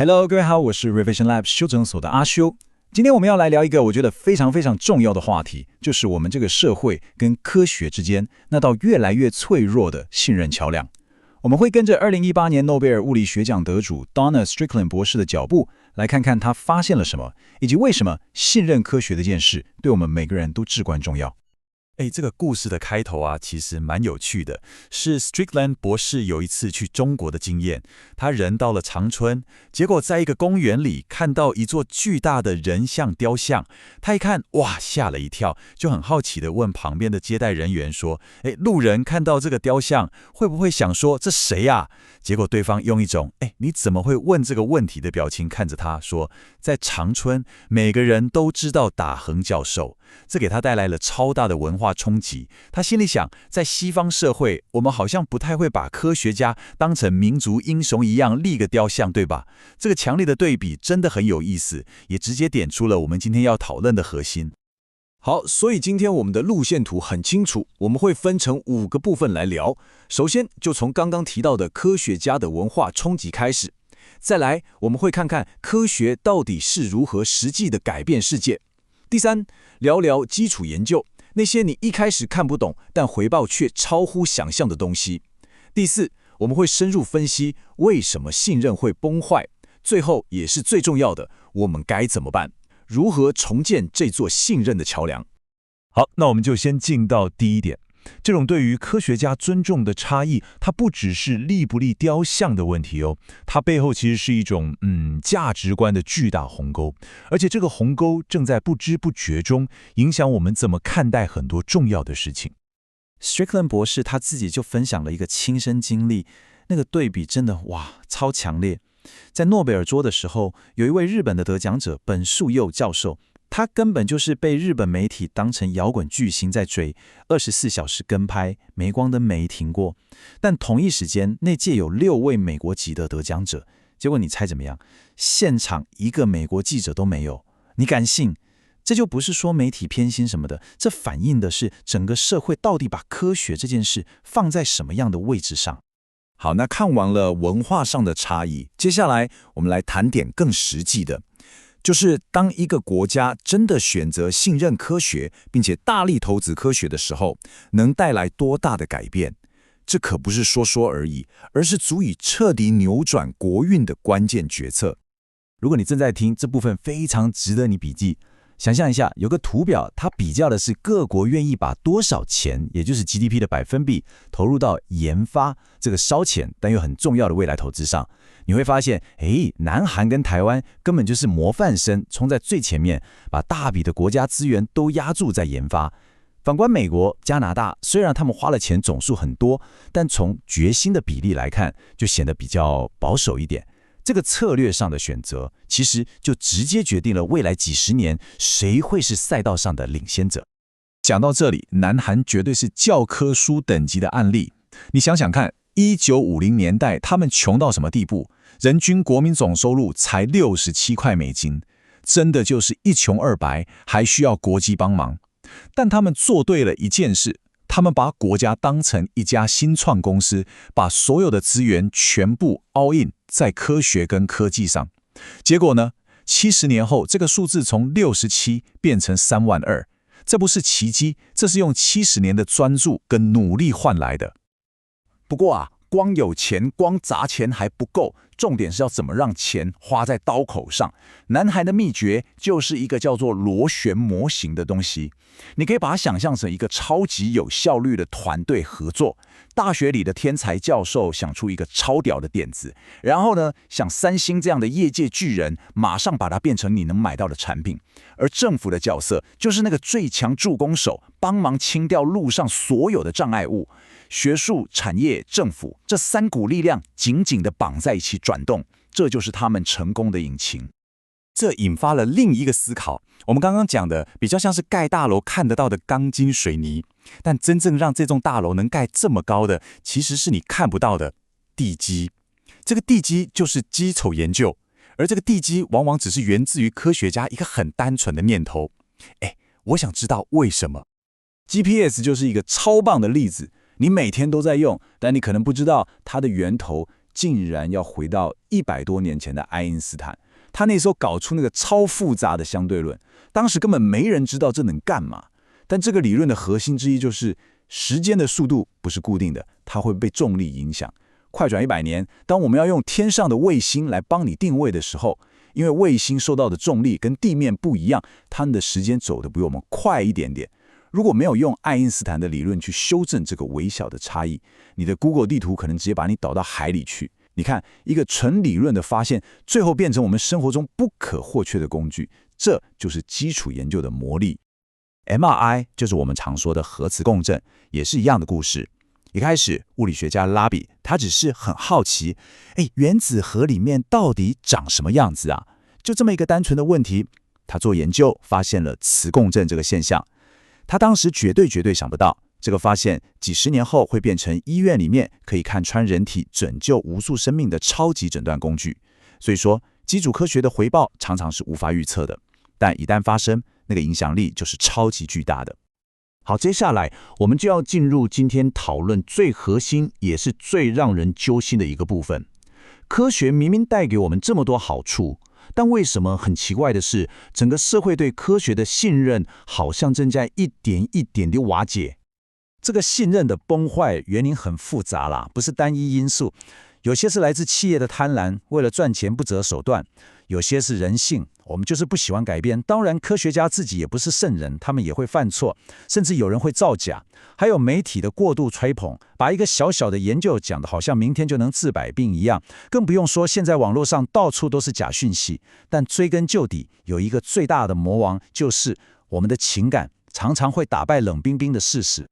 Hello， 各位好，我是 Revision Lab 修整所的阿修。今天我們要來聊一個我覺得非常非常重要的話題，就是我們這個社會跟科學之間那道越來越脆弱的信任橋樑。我們會跟着2018年諾貝爾物理學獎得主 Donna Strickland 博士的腳步，來看看他發現了什麼，以及為什麼信任科學這件事對我們每個人都至關重要。這個故事的開頭啊，其實蠻有趣的，是 Strickland 博士有一次去中國的經驗。他人到了長春，結果在一個公園裡看到一座巨大的人像雕像。他一看，哇，嚇了一跳，就很好奇地問旁邊的接待人員說：“路人看到這個雕像，會不會想說這誰呀？”結果對方用一種“你怎麼會問這個問題”的表情看着他說：“在長春，每個人都知道打橫教授。”這給他帶來了超大的文化衝擊。他心裡想，在西方社會，我們好像不太會把科學家當成民族英雄一樣立個雕像，對吧？這個強烈的對比真的很有意思，也直接點出了我們今天要討論的核心。好，所以今天我們的路線圖很清楚，我們會分成5個部分來聊。首先，就從剛剛提到的科學家的文化衝擊開始。再來，我們會看看科學到底是如何實際的改變世界。第三，聊聊基礎研究，那些你一開始看不懂，但回報卻超乎想象的東西。第四，我們會深入分析為什麼信任會崩壞。最後，也是最重要的，我們該怎麼辦？如何重建這座信任的橋樑？好，那我們就先進到第一點。這種對於科學家尊重的差異，它不只是立不立雕像的問題哦，它背後其實是一種價值觀的巨大鴻溝，而且這個鴻溝正在不知不覺中影響我們怎麼看待很多重要的事情。Strickland 博士他自己就分享了一個親身經歷，那個對比真的超強烈。在諾貝爾桌的時候，有一位日本的得獎者本庶佑教授，他根本就是被日本媒體當成搖滾巨星在追，24小時跟拍，鎂光燈沒停過。但同一時間，那屆有6位美國籍的得獎者，結果你猜怎麼樣？現場一個美國記者都沒有。你敢信？這就不是說媒體偏心什麼的，這反映的是整個社會到底把科學這件事放在什麼樣的位置上。好，那看完了文化上的差異，接下來我们來談點更實際的。就是當一個國家真的選擇信任科學，並且大力投資科學的時候，能帶來多大的改變？這可不是說說而已，而是足以徹底扭轉國運的關鍵決策。如果你正在聽，這部分非常值得你筆記。想象一下，有個圖表，它比較的是各國願意把多少錢，也就是 GDP 的百分比，投入到研發這個燒錢但又很重要的未來投資上。你會發現，南韓跟台灣根本就是模範生，衝在最前面，把大筆的國家資源都押注在研發。反觀美國、加拿大，雖然他們花的錢總數很多，但從決心的比例來看，就顯得比較保守一點。這個策略上的選擇，其實就直接決定了未來幾十年誰會是賽道上的領先者。講到這裡，南韓絕對是教科書等級的案例。你想想看，1950年代他們窮到什麼地步？人均國民總收入才67塊美金，真的就是一窮二白，還需要國際幫忙。但他們做對了一件事，他們把國家當成一家新創公司，把所有的資源全部 all in 在科學跟科技上。結果呢，70年後這個數字從67變成3萬2，這不是奇蹟，這是用70年的專注跟努力換來的。不過光有錢，光砸錢還不夠，重點是要怎麼讓錢花在刀口上。南韓的秘訣就是一個叫做螺旋模型的東西，你可以把它想象成一個超級有效率的團隊合作。大學裡的天才教授想出一個超屌的點子，然後呢，像三星這樣的業界巨人馬上把它變成你能買到的產品。而政府的角色就是那個最強助攻手，幫忙清掉路上所有的障礙物。學術、產業、政府這3股力量緊緊地綁在一起轉動，這就是他們成功的引擎。這引發了另一個思考。我們剛剛講的比較像是蓋大樓看得到的鋼筋水泥，但真正讓這棟大樓能蓋這麼高的，其實是你看不到的地基。這個地基就是基礎研究，而這個地基往往只是源自於科學家一個很單純的念頭。我想知道為什麼。GPS 就是一個超棒的例子。你每天都在用，但你可能不知道它的源頭竟然要回到100多年前的愛因斯坦。他那時候搞出那個超複雜的相對論，當時根本沒人知道這能幹嘛。但這個理論的核心之一就是時間的速度不是固定的，它會被重力影響。快轉100年，當我們要用天上的衛星來幫你定位的時候，因為衛星受到的重力跟地面不一樣，它們的時間走得比我們快一點點。如果沒有用愛因斯坦的理論去修正這個微小的差異，你的 Google 地圖可能直接把你導到海裡去。你看，一個純理論的發現，最後變成我們生活中不可或缺的工具，這就是基礎研究的魔力。MRI 就是我們常說的核磁共振，也是一樣的故事。一開始，物理學家拉比他只是很好奇，原子核裡面到底長什麼樣子啊？就這麼一個單純的問題，他做研究發現了磁共振這個現象。他當時絕對想不到，這個發現幾十年後會變成醫院裡面可以看穿人體、拯救無數生命的超級診斷工具。所以說，基礎科學的回報常常是無法預測的，但一旦發生，那個影響力就是超級巨大的。好，接下來我們就要進入今天討論最核心也是最讓人揪心的一個部分。科學明明帶給我們這麼多好處，但為什麼很奇怪的是，整個社會對科學的信任好像正在一點一點的瓦解？這個信任的崩壞原因很複雜啦，不是單一因素。有些是來自企業的貪婪，為了賺錢不擇手段；有些是人性，我們就是不喜歡改變。當然，科學家自己也不是聖人，他們也會犯錯，甚至有人會造假。還有媒體的過度吹捧，把一個小小的研究講得好像明天就能治百病一樣。更不用說現在網絡上到處都是假訊息。但追根究底，有一個最大的魔王，就是我們的情感常常會打敗冷冰冰的事實。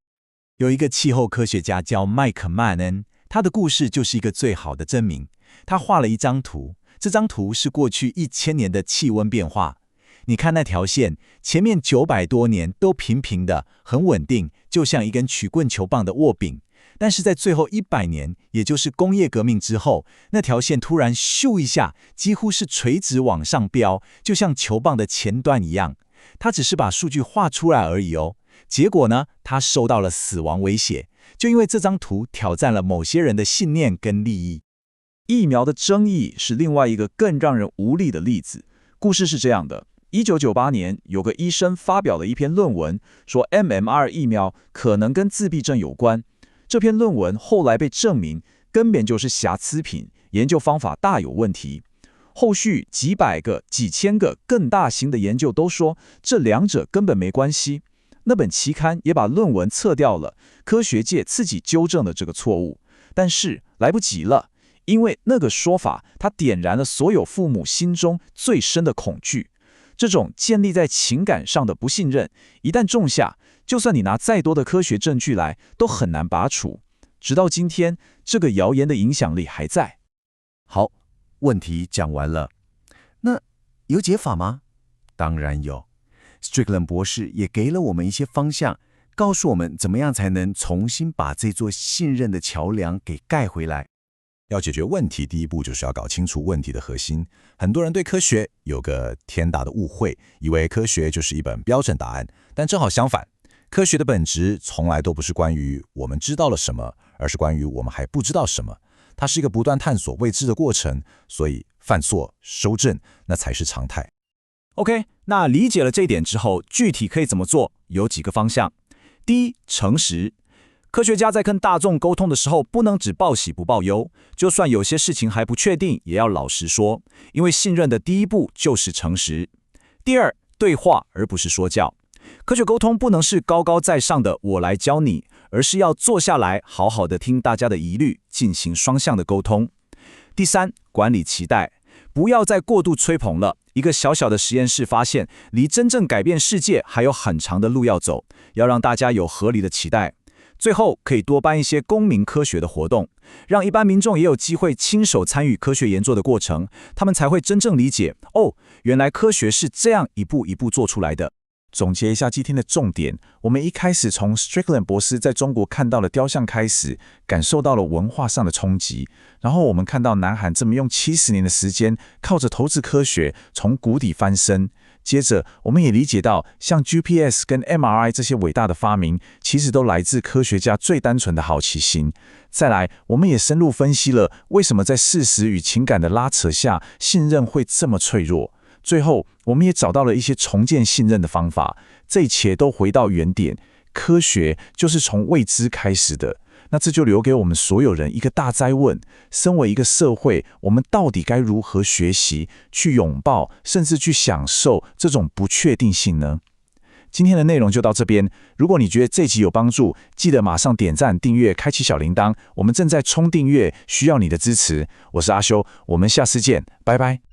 有一個氣候科學家叫麥克曼恩，他的故事就是一個最好的證明。他畫了一張圖，這張圖是過去1000年的氣溫變化。你看那條線，前面900多年都平平的，很穩定，就像一根曲棍球棒的握柄。但是在最後100年，也就是工業革命之後，那條線突然咻一下，幾乎是垂直往上飆，就像球棒的前端一樣。他只是把數據畫出來而已哦。結果呢，他受到了死亡威脅，就因為這張圖挑戰了某些人的信念跟利益。疫苗的爭議是另外一個更讓人無力的例子。故事是這樣的：1998年，有個醫生發表了一篇論文，說 MMR 疫苗可能跟自閉症有關。這篇論文後來被證明根本就是瑕疵品，研究方法大有問題。後續幾百個、幾千個更大型的研究都說這兩者根本沒關係。那本期刊也把論文撤掉了，科學界自己糾正了這個錯誤，但是來不及了，因為那個說法它點燃了所有父母心中最深的恐懼。這種建立在情感上的不信任，一旦種下，就算你拿再多的科學證據來，都很難拔除。直到今天，這個謠言的影響力還在。好，問題講完了，那有解法嗎？當然有。Strickland 博士也給了我們一些方向，告訴我們怎麼樣才能重新把這座信任的橋樑給蓋回來。要解決問題，第一步就是要搞清楚問題的核心。很多人對科學有個天大的誤會，以為科學就是一本標準答案，但正好相反，科學的本質從來都不是關於我們知道了什麼，而是關於我們還不知道什麼。它是一個不斷探索未知的過程，所以犯錯、修正，那才是常態。OK， 那理解了這一點之後，具體可以怎麼做？有幾個方向。第一，誠實。科學家在跟大眾溝通的時候，不能只報喜不報憂，就算有些事情還不確定，也要老實說，因為信任的第一步就是誠實。第二，對話而不是說教。科學溝通不能是高高在上的我來教你，而是要坐下來好好的聽大家的疑慮，進行雙向的溝通。第三，管理期待。不要再過度吹捧了。一個小小的實驗室發現，離真正改變世界還有很長的路要走，要讓大家有合理的期待。最後，可以多辦一些公民科學的活動，讓一般民眾也有機會親手參與科學研究的過程，他們才會真正理解，哦，原來科學是這樣一步一步做出來的。總結一下今天的重點，我們一開始從 Strickland 博士在中國看到的雕像開始，感受到了文化上的衝擊。然後我們看到南韓這麼用70年的時間，靠着投資科學從谷底翻身。接着，我們也理解到，像 GPS 跟 MRI 這些偉大的發明，其實都來自科學家最單純的好奇心。再來，我們也深入分析了為什麼在事實與情感的拉扯下，信任會這麼脆弱。最後，我們也找到了一些重建信任的方法。這一切都回到原點，科學就是從未知開始的。那這就留給我們所有人一個大哉問：身為一個社會，我們到底該如何學習、去擁抱，甚至去享受這種不確定性呢？今天的內容就到這邊。如果你覺得這集有幫助，記得馬上點讚、訂閱、開啟小鈴鐺。我們正在衝訂閱，需要你的支持。我是阿修，我們下次見，拜拜。